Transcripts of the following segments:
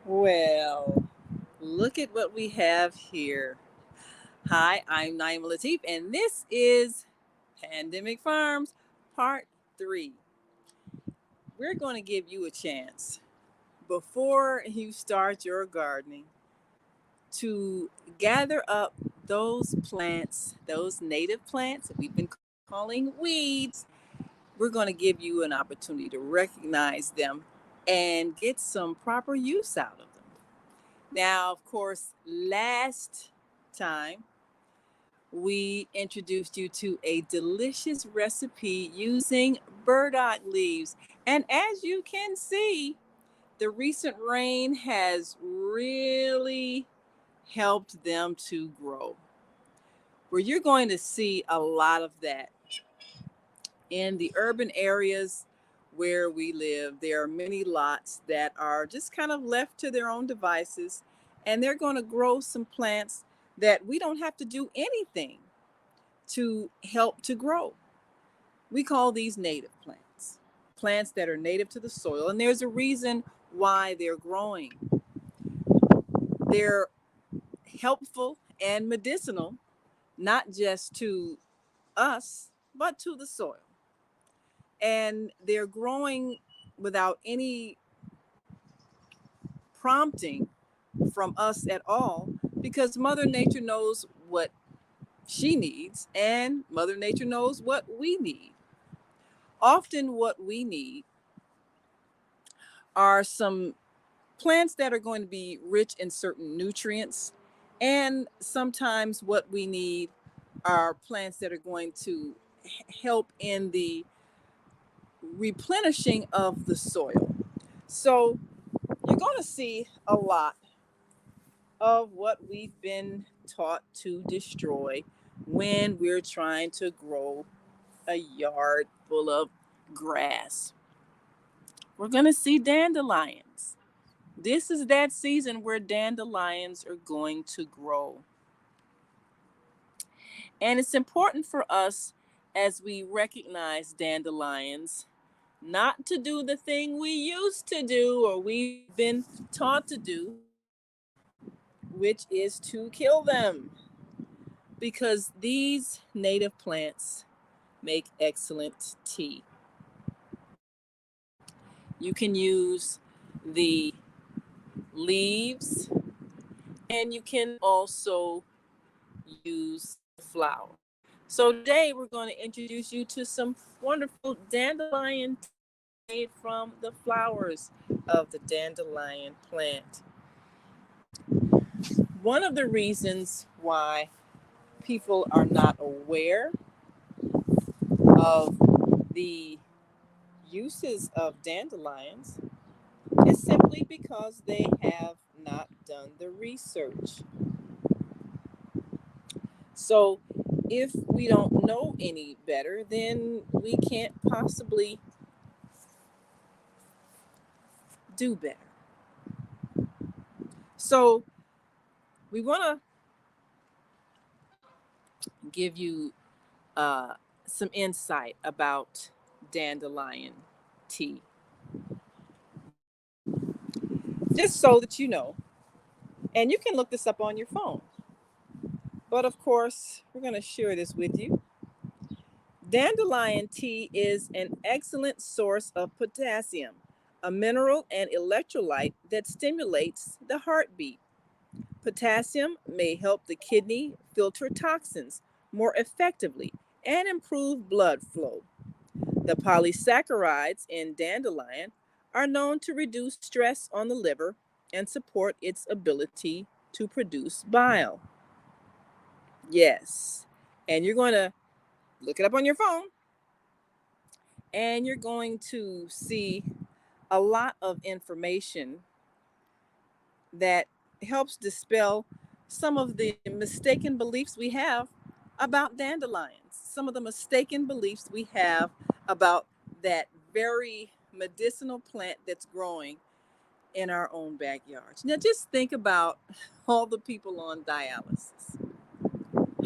Well, look at what we have here. Hi, I'm Naima Latif, and this is Pandemic Farms Part 3. We're going to give you a chance before you start your gardening to gather up those plants, those native plants that we've been calling weeds. We're going to give you an opportunity to recognize them and get some proper use out of them. Now, of course, last time we introduced you to a delicious recipe using burdock leaves. And as you can see, the recent rain has really helped them to grow. Where you're going to see a lot of that in the urban areas where we live. There are many lots that are just kind of left to their own devices, and they're going to grow some plants that we don't have to do anything to help to grow. We call these native plants, plants that are native to the soil, and there's a reason why they're growing. They're helpful and medicinal, not just to us, but to the soil. And they're growing without any prompting from us at all because Mother Nature knows what she needs and Mother Nature knows what we need. Often, what we need are some plants that are going to be rich in certain nutrients, and sometimes what we need are plants that are going to help in the replenishing of the soil. So, you're going to see a lot of what we've been taught to destroy when we're trying to grow a yard full of grass. We're going to see dandelions. This is that season where dandelions are going to grow. And it's important for us as we recognize dandelions not to do the thing we used to do or we've been taught to do, which is to kill them. Because these native plants make excellent tea. You can use the leaves and you can also use the flower. So today we're going to introduce you to some wonderful dandelion tea made from the flowers of the dandelion plant. One of the reasons why people are not aware of the uses of dandelions is simply because they have not done the research. So, if we don't know any better, then we can't possibly do better. So, we want to give you some insight about dandelion tea, just so that you know. And you can look this up on your phone. But of course, we're going to share this with you. Dandelion tea is an excellent source of potassium, a mineral and electrolyte that stimulates the heartbeat. Potassium may help the kidney filter toxins more effectively and improve blood flow. The polysaccharides in dandelion are known to reduce stress on the liver and support its ability to produce bile. Yes. And you're going to look it up on your phone and you're going to see a lot of information that helps dispel some of the mistaken beliefs we have about dandelions, some of the mistaken beliefs we have about that very medicinal plant that's growing in our own backyards. Now, just think about all the people on dialysis.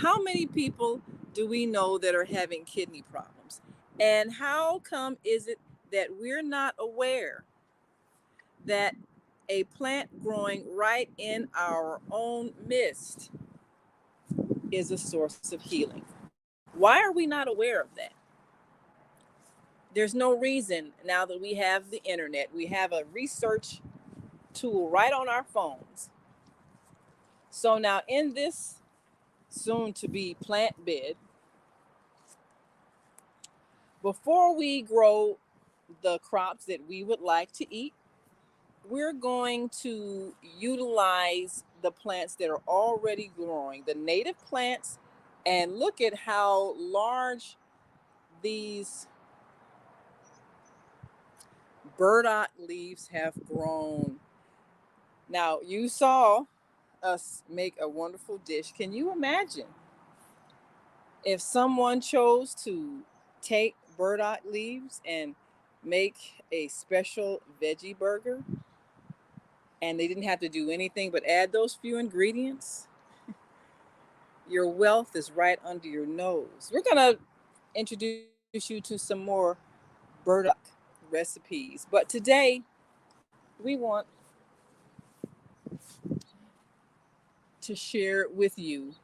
How many people do we know that are having kidney problems? And how come is it that we're not aware that a plant growing right in our own midst is a source of healing. Why are we not aware of that? There's no reason now that we have the internet, we have a research tool right on our phones. So now in this soon to be plant bed, before we grow the crops that we would like to eat, we're going to utilize the plants that are already growing, the native plants, and look at how large these burdock leaves have grown. Now, you saw us make a wonderful dish. Can you imagine if someone chose to take burdock leaves and make a special veggie burger and they didn't have to do anything but add those few ingredients? Your wealth is right under your nose. We're going to introduce you to some more burdock recipes. But today, we want to share with you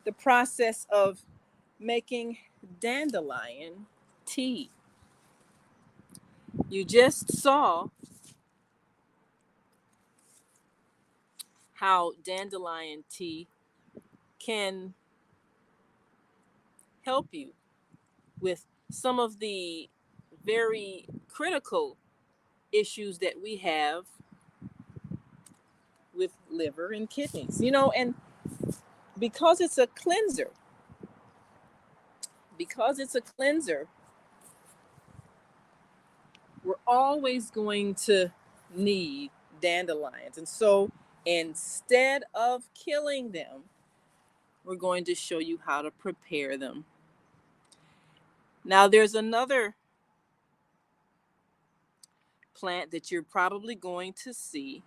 the process of making dandelion tea. You just saw how dandelion tea can help you with some of the very critical issues that we have with liver and kidneys. And because it's a cleanser, because it's a cleanser, we're always going to need dandelions. And so instead of killing them, we're going to show you how to prepare them. Now, there's another plant that you're probably going to see.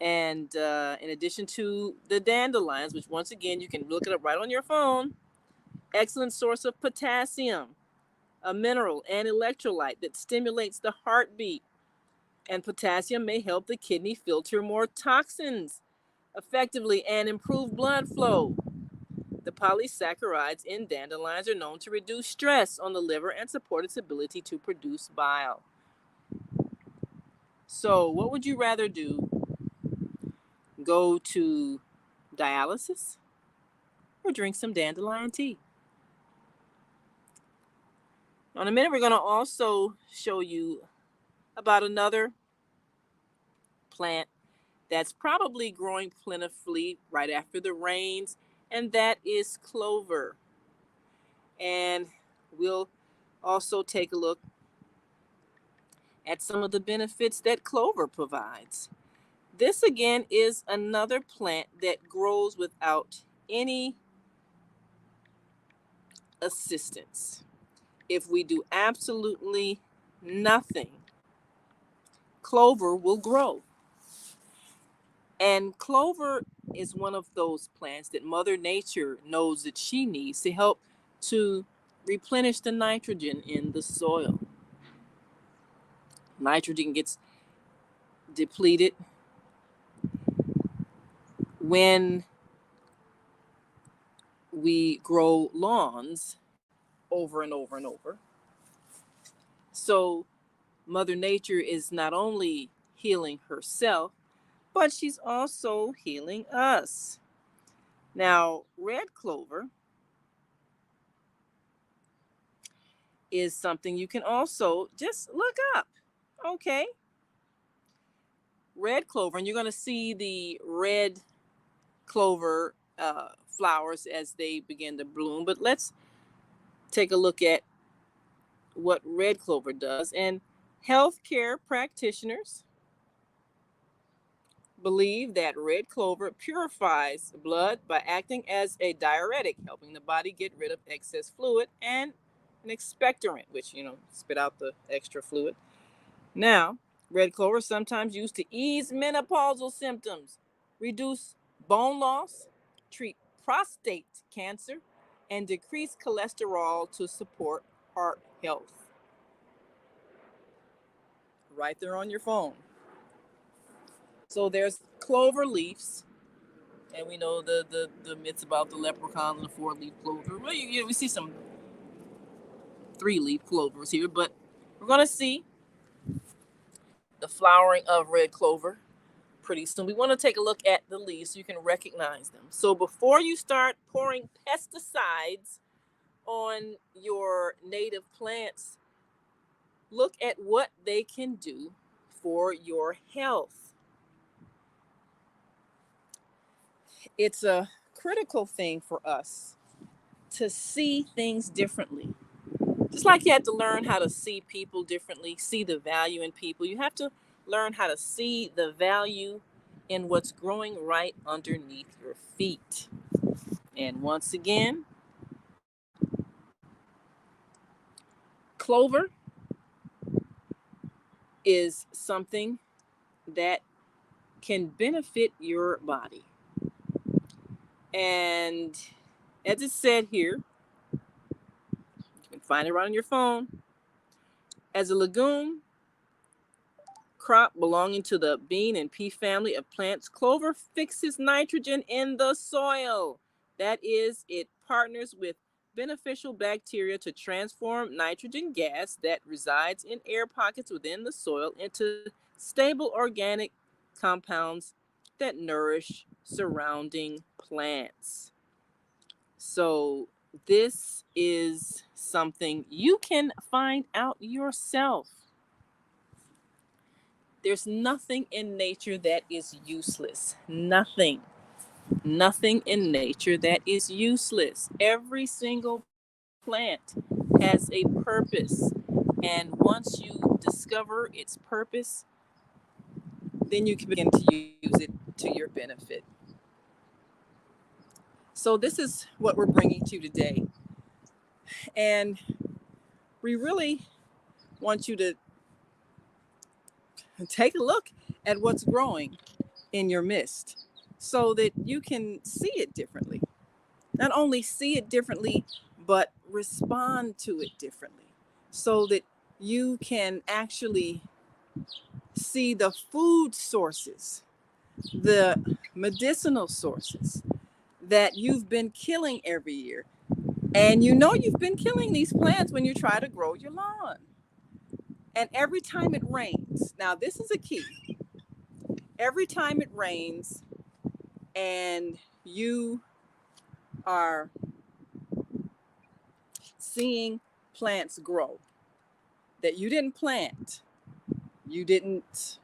And in addition to the dandelions, which once again, you can look it up right on your phone, excellent source of potassium, a mineral and electrolyte that stimulates the heartbeat. And potassium may help the kidney filter more toxins effectively and improve blood flow. The polysaccharides in dandelions are known to reduce stress on the liver and support its ability to produce bile. So, what would you rather do? Go to dialysis or drink some dandelion tea? In a minute, we're going to also show you about another plant that's probably growing plentifully right after the rains, and that is clover. And we'll also take a look at some of the benefits that clover provides. This again is another plant that grows without any assistance. If we do absolutely nothing, clover will grow. And clover is one of those plants that Mother Nature knows that she needs to help to replenish the nitrogen in the soil. Nitrogen gets depleted when we grow lawns over and over and over. So Mother Nature is not only healing herself, but she's also healing us. Now, red clover is something you can also just look up. Okay. Red clover, and you're going to see the red clover flowers as they begin to bloom. But let's take a look at what red clover does. And healthcare practitioners believe that red clover purifies blood by acting as a diuretic, helping the body get rid of excess fluid, and an expectorant, which, spit out the extra fluid. Now, red clover is sometimes used to ease menopausal symptoms, reduce bone loss, treat prostate cancer, and decrease cholesterol to support heart health. Right there on your phone. So there's clover leaves, and we know the myths about the leprechaun and the four-leaf clover. Well, we see some three-leaf clovers here, but we're going to see the flowering of red clover pretty soon. We want to take a look at the leaves so you can recognize them. So before you start pouring pesticides on your native plants, look at what they can do for your health. It's a critical thing for us to see things differently. Just like you had to learn how to see people differently, see the value in people, you have to learn how to see the value in what's growing right underneath your feet. And once again, clover is something that can benefit your body. And as it said here, you can find it right on your phone. As a legume crop belonging to the bean and pea family of plants, clover fixes nitrogen in the soil. That is, it partners with beneficial bacteria to transform nitrogen gas that resides in air pockets within the soil into stable organic compounds that nourish surrounding plants. So, this is something you can find out yourself. There's nothing in nature that is useless. Nothing. Nothing in nature that is useless. Every single plant has a purpose. And once you discover its purpose, then you can begin to use it to your benefit. So, this is what we're bringing to you today. And we really want you to take a look at what's growing in your midst so that you can see it differently. Not only see it differently, but respond to it differently so that you can actually see the food sources, the medicinal sources that you've been killing every year. And you know you've been killing these plants when you try to grow your lawn. And every time it rains, now this is a key. Every time it rains and you are seeing plants grow that you didn't plant, you didn't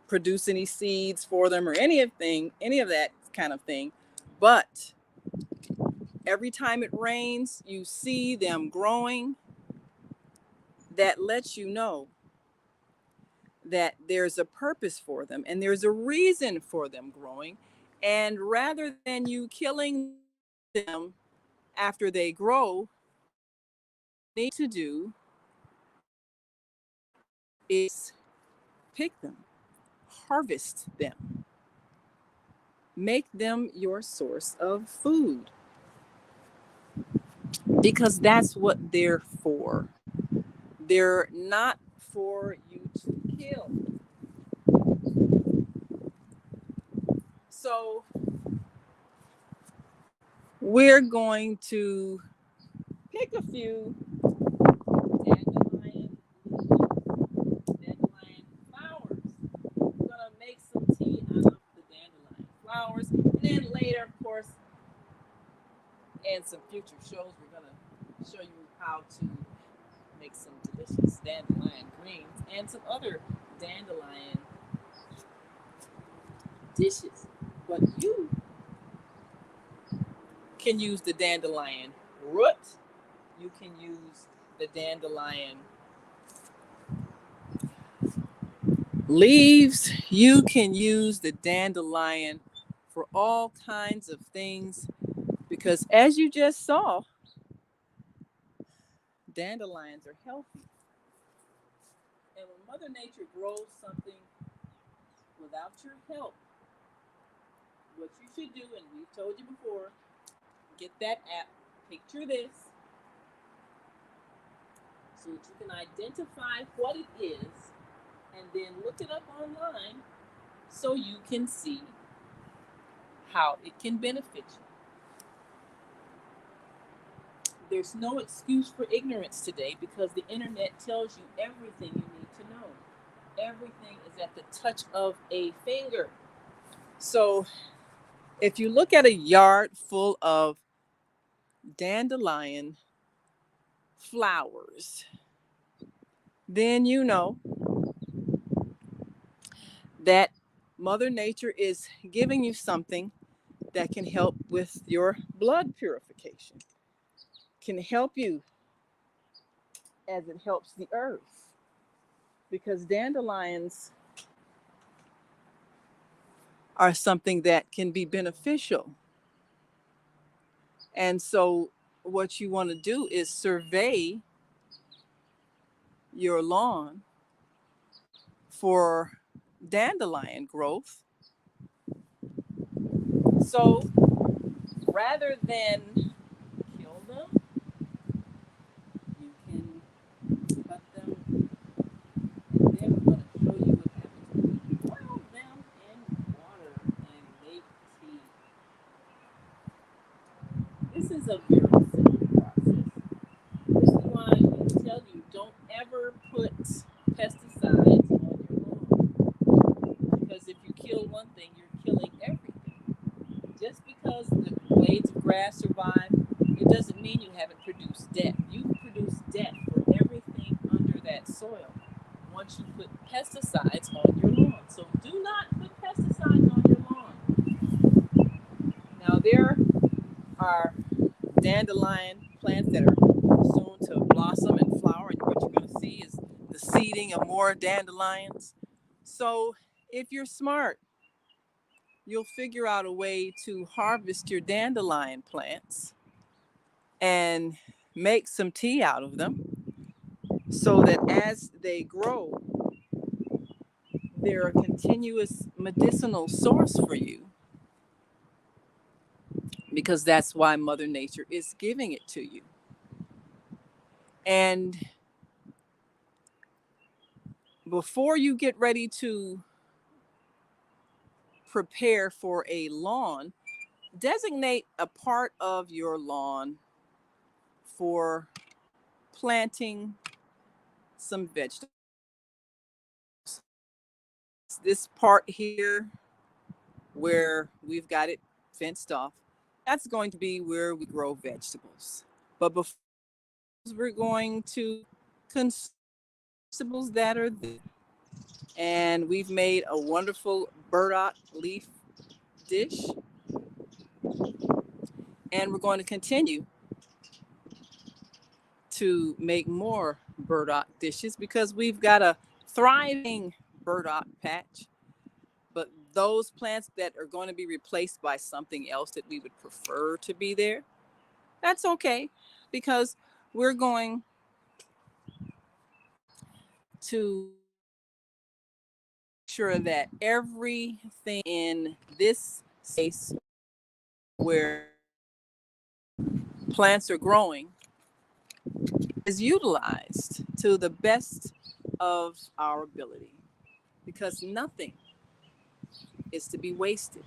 produce any seeds for them or any of that kind of thing, but every time it rains you see them growing, that lets you know that there's a purpose for them and there's a reason for them growing. And rather than you killing them after they grow, need to do is pick them, harvest them, make them your source of food, because that's what they're for. They're not for you to kill. So we're going to pick a few dandelion, dandelion flowers. We're gonna make some tea out of the dandelion flowers, and then later, of course, in some future shows, we're gonna show you how to make some delicious dandelion greens and some other dandelion dishes. But you can use the dandelion root, you can use the dandelion leaves, you can use the dandelion for all kinds of things, because as you just saw, dandelions are healthy. And when Mother Nature grows something without your help, what you should do, and we've told you before, get that app, picture this, so that you can identify what it is, and then look it up online so you can see how it can benefit you. There's no excuse for ignorance today because the internet tells you everything you need to know. Everything is at the touch of a finger. So, if you look at a yard full of dandelion flowers, then you know that Mother Nature is giving you something that can help with your blood purification, can help you as it helps the earth. Because dandelions are something that can be beneficial. And so, what you want to do is survey your lawn for dandelion growth. So, rather than kill them, you can cut them. And then we're going to show you what happens when you boil them in water and make tea. This is a very simple process. This is why we tell you don't ever put pesticides on your lawn. Because if you kill one thing, you're killing everything. Just because the blades of grass survive, it doesn't mean you haven't produced death. You produce death for everything under that soil once you put pesticides on your lawn. So do not put pesticides on your lawn. Now, there are dandelion plants that are soon to blossom and flower, and what you're going to see is the seeding of more dandelions. So, if you're smart, you'll figure out a way to harvest your dandelion plants and make some tea out of them so that as they grow, they're a continuous medicinal source for you because that's why Mother Nature is giving it to you. And before you get ready to prepare for a lawn, designate a part of your lawn for planting some vegetables. This part here where we've got it fenced off, that's going to be where we grow vegetables. But before we're going to consume vegetables that are there. And we've made a wonderful burdock leaf dish. And we're going to continue to make more burdock dishes because we've got a thriving burdock patch. But those plants that are going to be replaced by something else that we would prefer to be there, that's okay because we're going to sure that everything in this space where plants are growing is utilized to the best of our ability because nothing is to be wasted.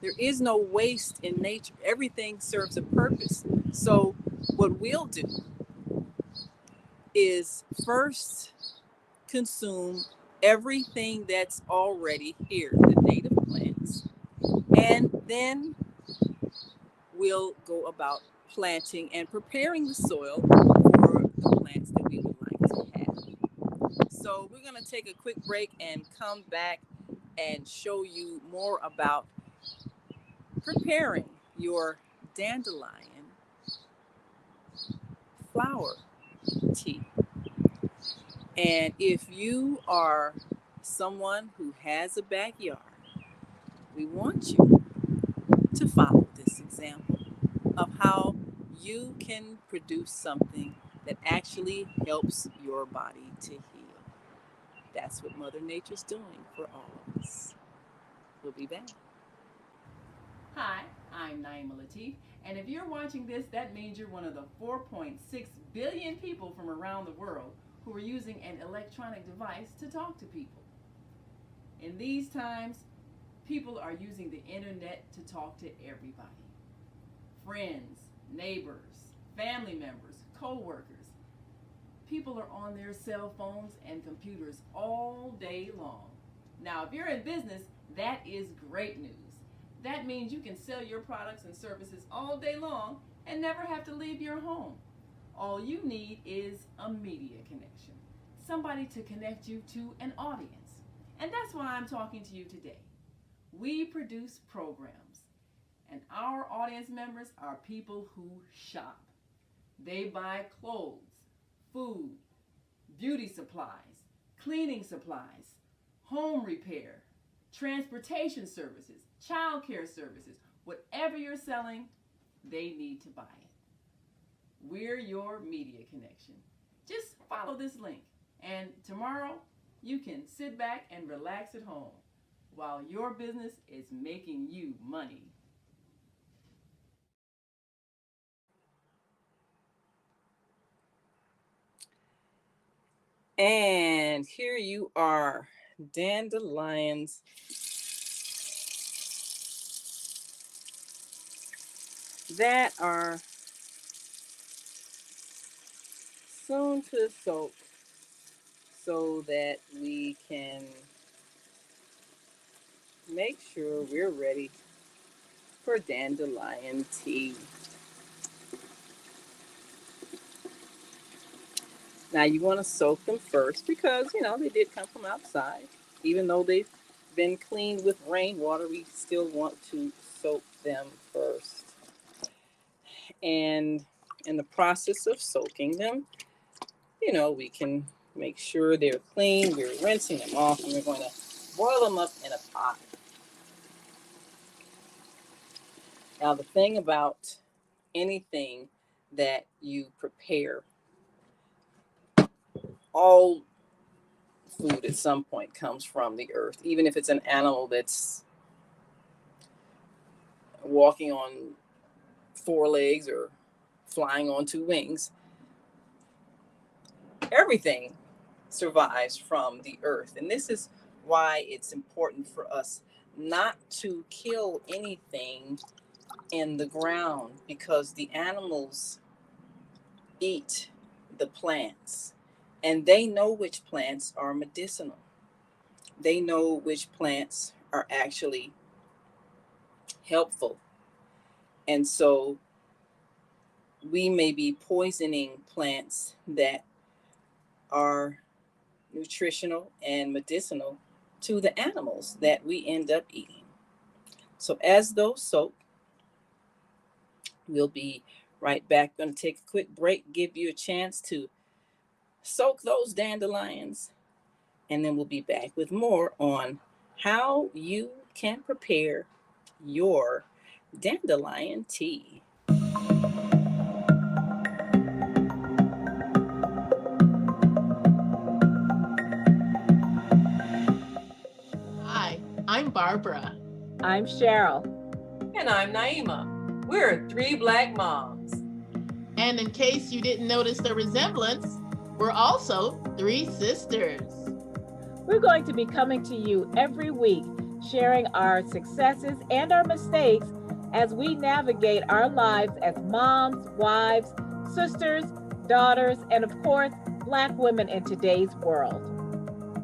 There is no waste in nature. Everything serves a purpose. So what we'll do is first consume everything that's already here, the native plants, and then we'll go about planting and preparing the soil for the plants that we would like to have. So we're going to take a quick break and come back and show you more about preparing your dandelion flower tea. And if you are someone who has a backyard, we want you to follow this example of how you can produce something that actually helps your body to heal. That's what Mother Nature's doing for all of us. We'll be back. Hi, I'm Naima Latif, and if you're watching this, that means you're one of the 4.6 billion people from around the world who are using an electronic device to talk to people. In these times, people are using the internet to talk to everybody. Friends, neighbors, family members, co-workers. People are on their cell phones and computers all day long. Now, if you're in business, that is great news. That means you can sell your products and services all day long and never have to leave your home. All you need is a media connection, somebody to connect you to an audience. And that's why I'm talking to you today. We produce programs, and our audience members are people who shop. They buy clothes, food, beauty supplies, cleaning supplies, home repair, transportation services, child care services. Whatever you're selling, they need to buy it. We're your media connection. Just follow this link, and tomorrow you can sit back and relax at home while your business is making you money. And here you are, dandelions that are soon to soak so that we can make sure we're ready for dandelion tea. Now you want to soak them first because, they did come from outside. Even though they've been cleaned with rainwater, we still want to soak them first. And in the process of soaking them, we can make sure they're clean. We're rinsing them off, and we're going to boil them up in a pot. Now, the thing about anything that you prepare, all food at some point comes from the earth, even if it's an animal that's walking on four legs or flying on two wings. Everything survives from the earth. And this is why it's important for us not to kill anything in the ground, because the animals eat the plants and they know which plants are medicinal. They know which plants are actually helpful. And so we may be poisoning plants that are nutritional and medicinal to the animals that we end up eating. So as those soak, we'll be right back. Going to take a quick break, give you a chance to soak those dandelions, and then we'll be back with more on how you can prepare your dandelion tea. Hi, I'm Barbara. I'm Cheryl. And I'm Naima. We're three Black moms. And in case you didn't notice the resemblance, we're also three sisters. We're going to be coming to you every week, sharing our successes and our mistakes as we navigate our lives as moms, wives, sisters, daughters, and of course, Black women in today's world.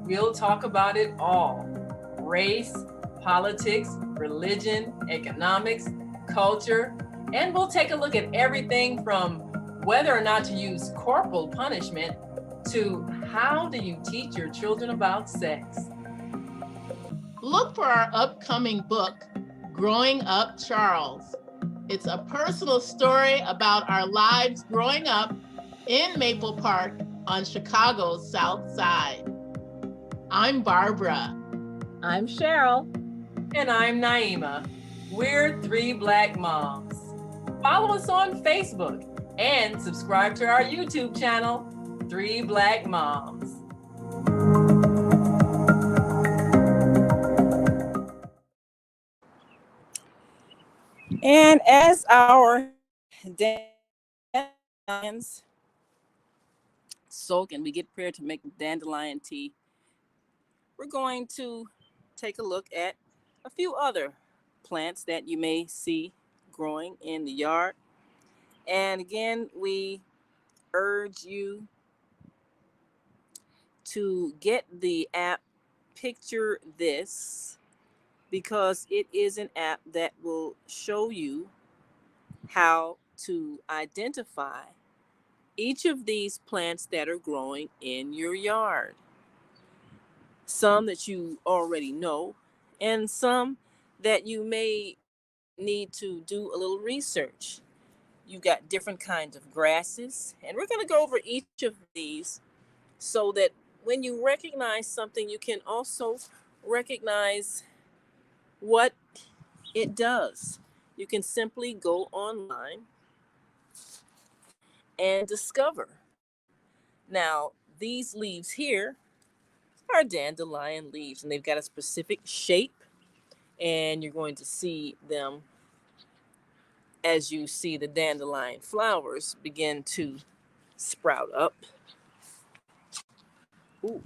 We'll talk about it all: race, politics, religion, economics, culture, and we'll take a look at everything from whether or not to use corporal punishment to how do you teach your children about sex. Look for our upcoming book, Growing Up Charles. It's a personal story about our lives growing up in Maple Park on Chicago's South Side. I'm Barbara. I'm Cheryl. And I'm Naima. We're three Black moms. Follow us on Facebook and subscribe to our YouTube channel, Three Black Moms. And as our dandelions soak and we get prepared to make dandelion tea, we're going to take a look at a few other plants that you may see growing in the yard. And again, we urge you to get the app Picture This, because it is an app that will show you how to identify each of these plants that are growing in your yard. Some that you already know, and some that you may need to do a little research. You've got different kinds of grasses, and we're going to go over each of these so that when you recognize something, you can also recognize what it does. You can simply go online and discover. Now, these leaves here are dandelion leaves, and they've got a specific shape, and you're going to see them as you see the dandelion flowers begin to sprout up. Ooh.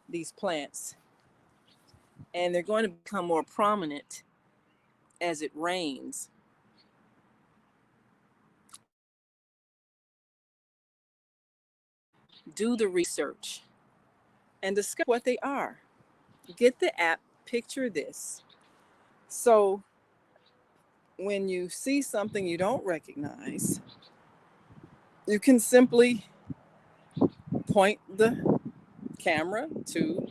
These plants, and they're going to become more prominent as it rains. Do the research and discover what they are. Get the app Picture This. So when you see something you don't recognize, you can simply point the camera to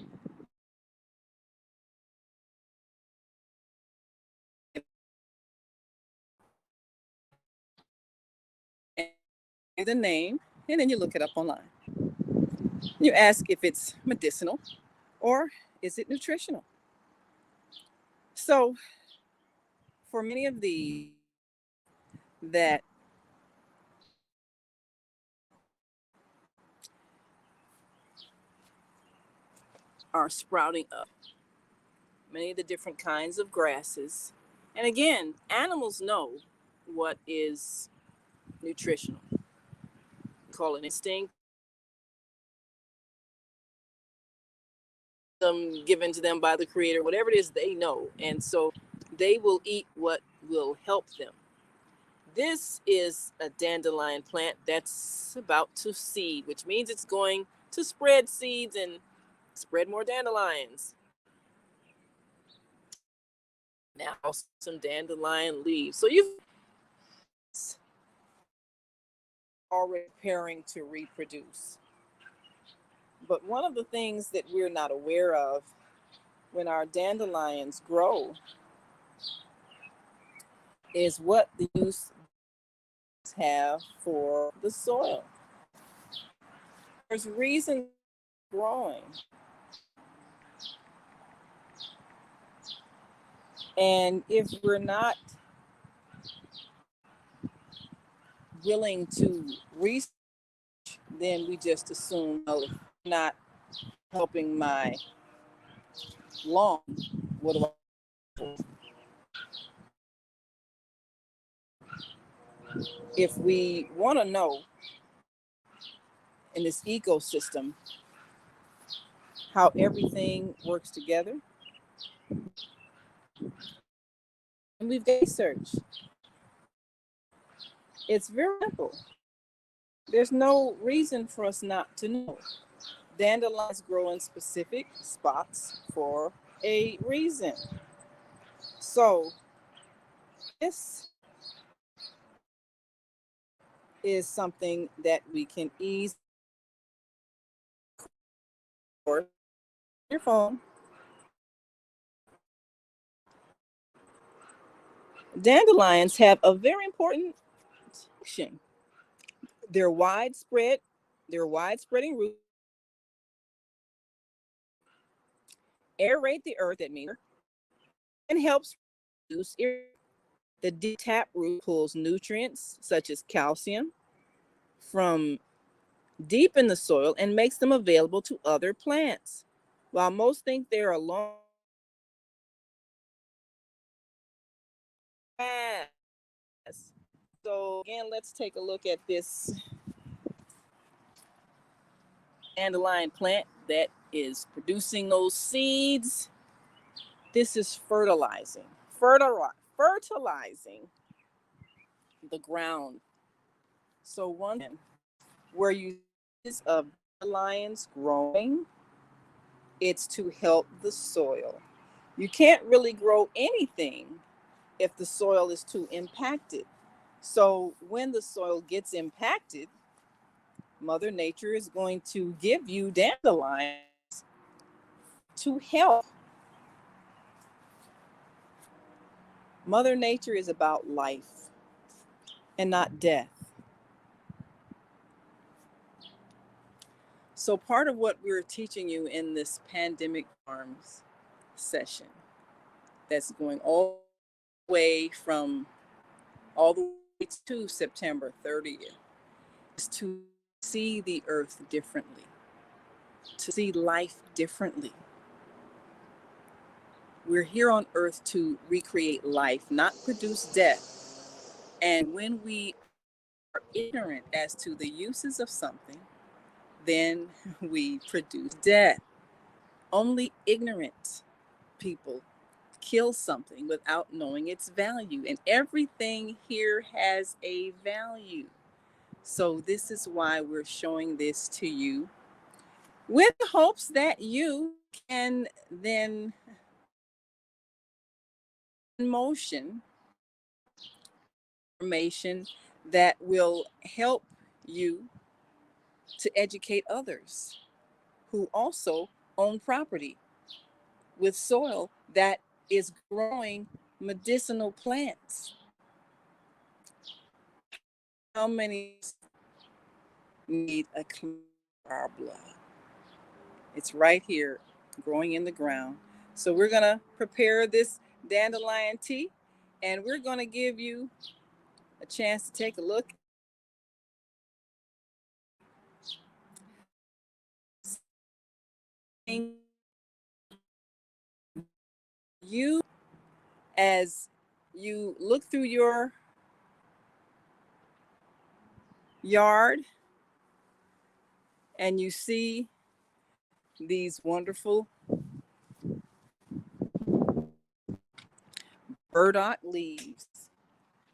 the name, and then you look it up online. You ask if it's medicinal or is it nutritional. So for many of these that are sprouting up, many of the different kinds of grasses, and again, animals know what is nutritional. We call it instinct, given to them by the creator, whatever it is, they know, and so they will eat what will help them. This is a dandelion plant that's about to seed, which means it's going to spread seeds and spread more dandelions. Now some dandelion leaves. So you've already preparing to reproduce. But one of the things that we're not aware of when our dandelions grow is what the use have for the soil. There's reason growing. And if we're not willing to research, then we just assume, well, if I'm not helping my lawn, what do I do? If we want to know in this ecosystem how everything works together, and we've got research. It's very simple. There's no reason for us not to know. Dandelions grow in specific spots for a reason. So this is something that we can easily record your phone. Dandelions have a very important function. They're widespread, they're wide-spreading roots, aerate the earth, that means, and helps reduce irrigation. The deep tap root pulls nutrients such as calcium from deep in the soil and makes them available to other plants. While most think they're a long grass, So again, let's take a look at this dandelion plant that is producing those seeds. This is fertilizing the ground. So one where you see of dandelions growing, it's to help the soil. You can't really grow anything if the soil is too impacted. So when the soil gets impacted, Mother Nature is going to give you dandelions to help. Mother Nature is about life and not death. So part of what we're teaching you in this pandemic farms session that's going all the way from all the way to September 30th is to see the earth differently, to see life differently. We're here on earth to recreate life, not produce death. And when we are ignorant as to the uses of something, then we produce death. Only ignorant people kill something without knowing its value. And everything here has a value. So this is why we're showing this to you with hopes that you can then in motion information that will help you to educate others who also own property with soil that is growing medicinal plants. How many need a clean our blood? It's right here growing in the ground. So we're going to prepare this dandelion tea and we're going to give you a chance to take a look. You, as you look through your yard and you see these wonderful burdock leaves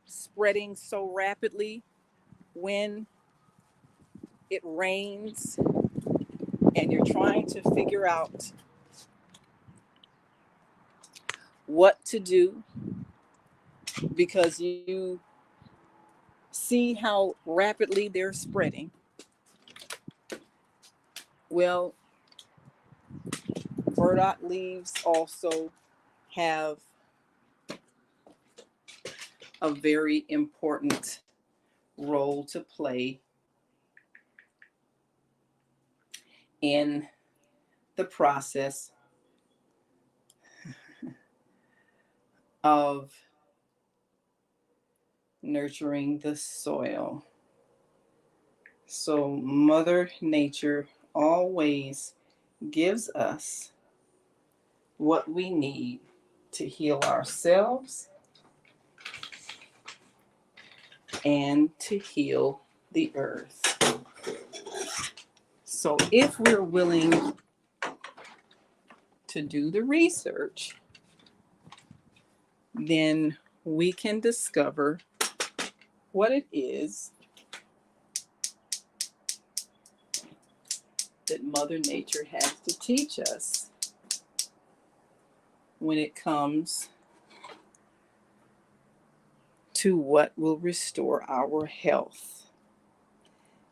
spreading so rapidly when it rains and you're trying to figure out what to do because you see how rapidly they're spreading. Well, burdock leaves also have a very important role to play in the process of nurturing the soil. So Mother Nature always gives us what we need to heal ourselves and to heal the earth. So if we're willing to do the research, then we can discover what it is that Mother Nature has to teach us when it comes to what will restore our health.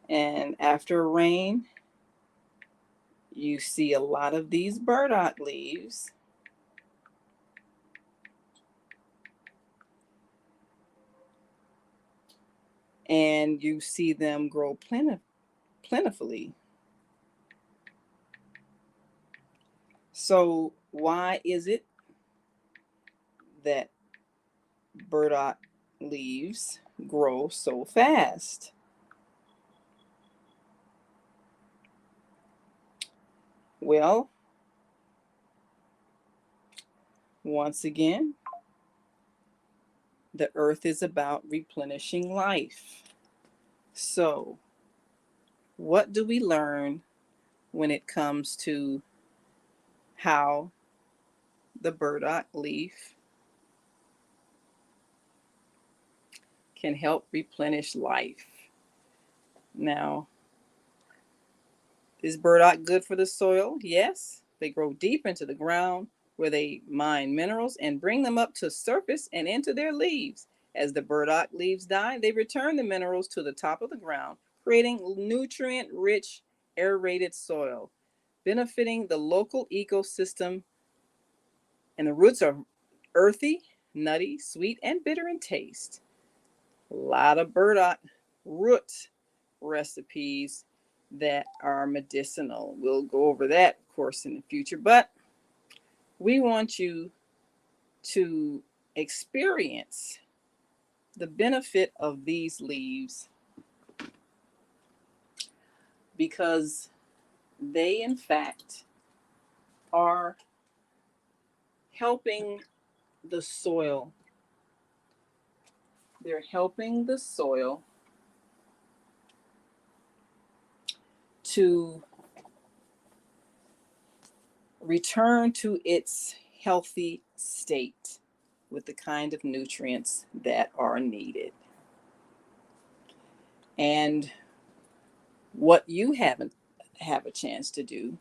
And after rain, you see a lot of these burdock leaves. And you see them grow plentifully. So why is it that burdock leaves grow so fast? Well, once again, The earth is about replenishing life. So, what do we learn when it comes to how the burdock leaf can help replenish life? Now, is burdock good for the soil? Yes. They grow deep into the ground where they mine minerals and bring them up to surface and into their leaves. As the burdock leaves die, they return the minerals to the top of the ground, creating nutrient rich, aerated soil, benefiting the local ecosystem. And the roots are earthy, nutty, sweet, and bitter in taste. A lot of burdock root recipes that are medicinal. We'll go over that, of course, in the future, but we want you to experience the benefit of these leaves because they, in fact, are helping the soil. They're helping the soil to return to its healthy state with the kind of nutrients that are needed. And what you haven't have a chance to do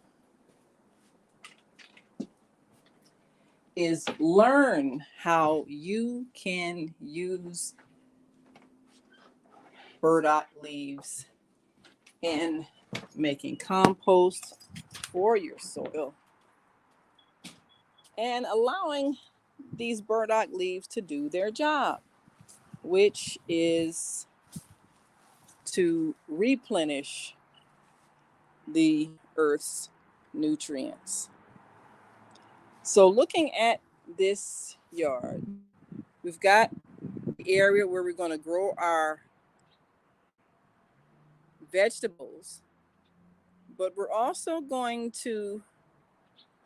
is learn how you can use burdock leaves in making compost for your soil and allowing these burdock leaves to do their job, which is to replenish the earth's nutrients. So, looking at this yard, we've got the area where we're going to grow our vegetables, but we're also going to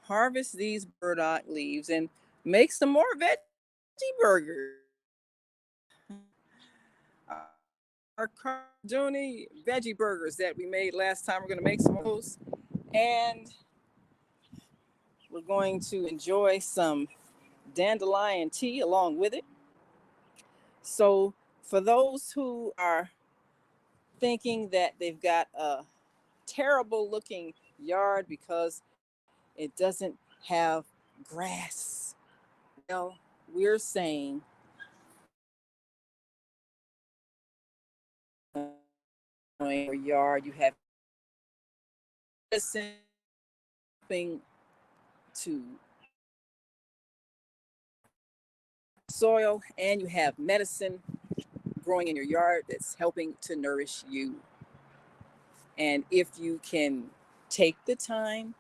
harvest these burdock leaves and make some more veggie burgers. Our cardoony veggie burgers that we made last time, we're going to make some of those. And we're going to enjoy some dandelion tea along with it. So, for those who are thinking that they've got a terrible looking yard because it doesn't have grass, well, we're saying in your yard you have something to soil and you have medicine growing in your yard that's helping to nourish you. And if you can take the time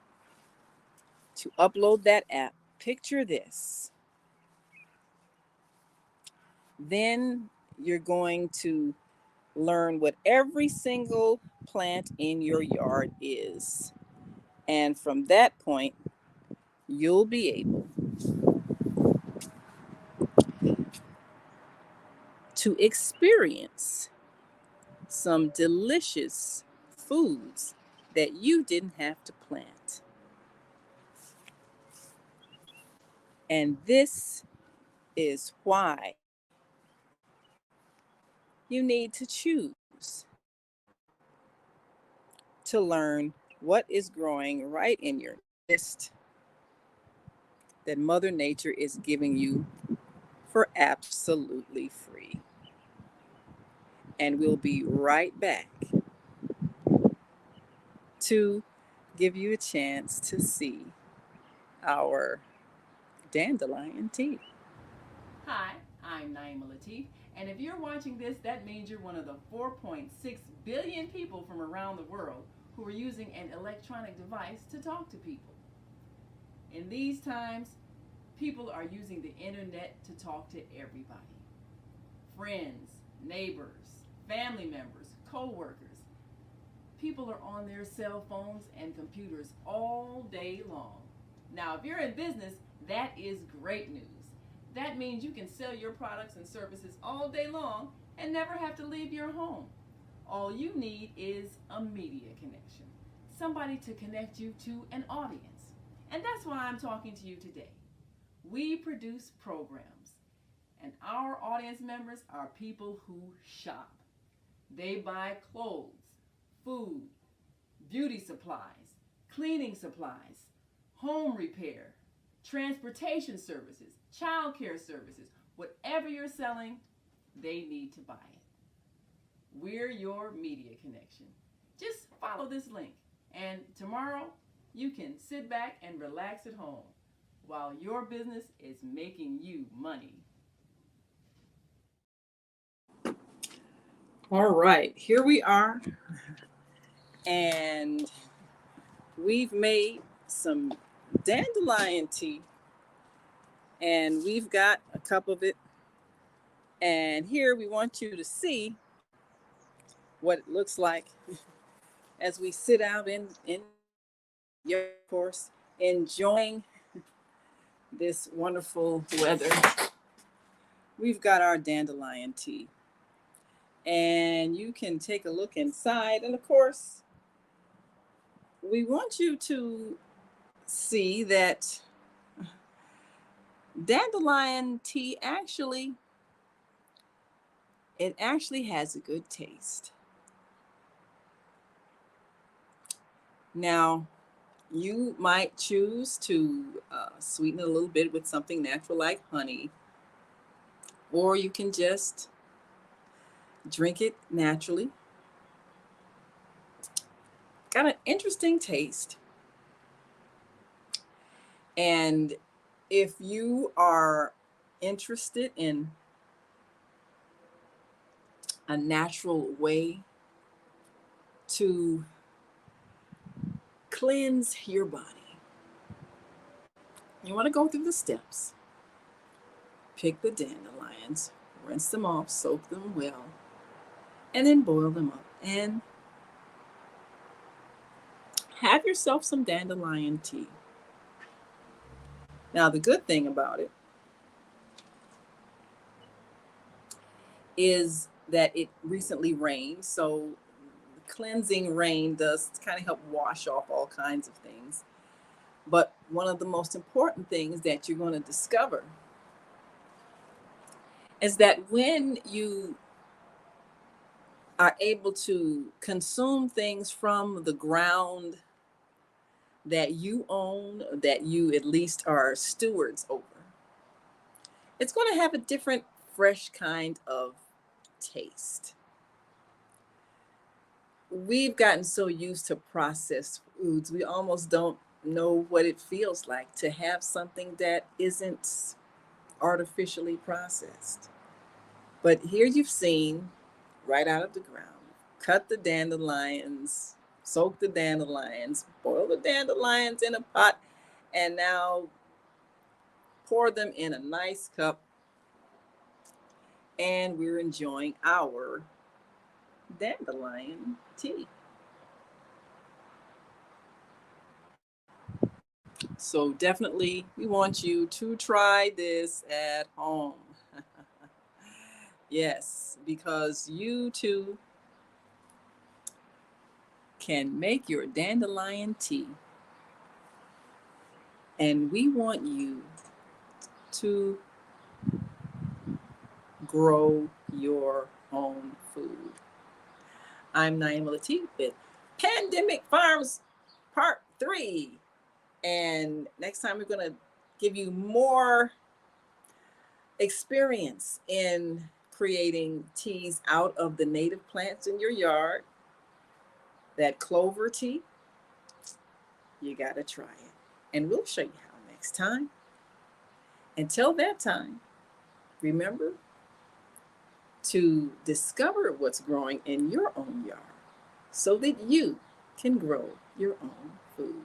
to upload that app, picture this, then you're going to learn what every single plant in your yard is. And from that point, you'll be able to experience some delicious foods that you didn't have to plant. And this is why you need to choose to learn what is growing right in your midst that Mother Nature is giving you for absolutely free. And we'll be right back to give you a chance to see our dandelion tea. Hi, I'm Naima Latif, and if you're watching this, that means you're one of the 4.6 billion people from around the world who are using an electronic device to talk to people. In these times, people are using the internet to talk to everybody. Friends, neighbors, family members, co-workers. People are on their cell phones and computers all day long. Now, if you're in business, that is great news. That means you can sell your products and services all day long and never have to leave your home. All you need is a media connection, somebody to connect you to an audience. And that's why I'm talking to you today. We produce programs, and our audience members are people who shop. They buy clothes, food, beauty supplies, cleaning supplies, home repair, transportation services, child care services. Whatever you're selling, they need to buy it. We're your media connection. Just follow this link, and tomorrow you can sit back and relax at home while your business is making you money. All right, here we are, and we've made some dandelion tea, and we've got a cup of it. And here we want you to see what it looks like as we sit out in your course, enjoying this wonderful weather. We've got our dandelion tea, and you can take a look inside. And of course, we want you to see that dandelion tea actually has a good taste. Now, you might choose to sweeten it a little bit with something natural like honey, or you can just drink it naturally. Got an interesting taste. And if you are interested in a natural way to cleanse your body, you want to go through the steps. Pick the dandelions, rinse them off, soak them well, and then boil them up. And have yourself some dandelion tea. Now, the good thing about it is that it recently rained, so cleansing rain does kind of help wash off all kinds of things. But one of the most important things that you're going to discover is that when you are able to consume things from the ground that you own, that you at least are stewards over, it's going to have a different, fresh kind of taste. We've gotten so used to processed foods, we almost don't know what it feels like to have something that isn't artificially processed. But here you've seen right out of the ground, cut the dandelions, soak the dandelions, boil the dandelions in a pot, and now pour them in a nice cup. And we're enjoying our dandelion tea. So definitely we want you to try this at home. Yes, because you too can make your dandelion tea. And we want you to grow your own food. I'm Naima Latif with Pandemic Farms Part 3. And next time we're going to give you more experience in creating teas out of the native plants in your yard. That clover tea, you got to try it. And we'll show you how next time. Until that time, remember to discover what's growing in your own yard so that you can grow your own food.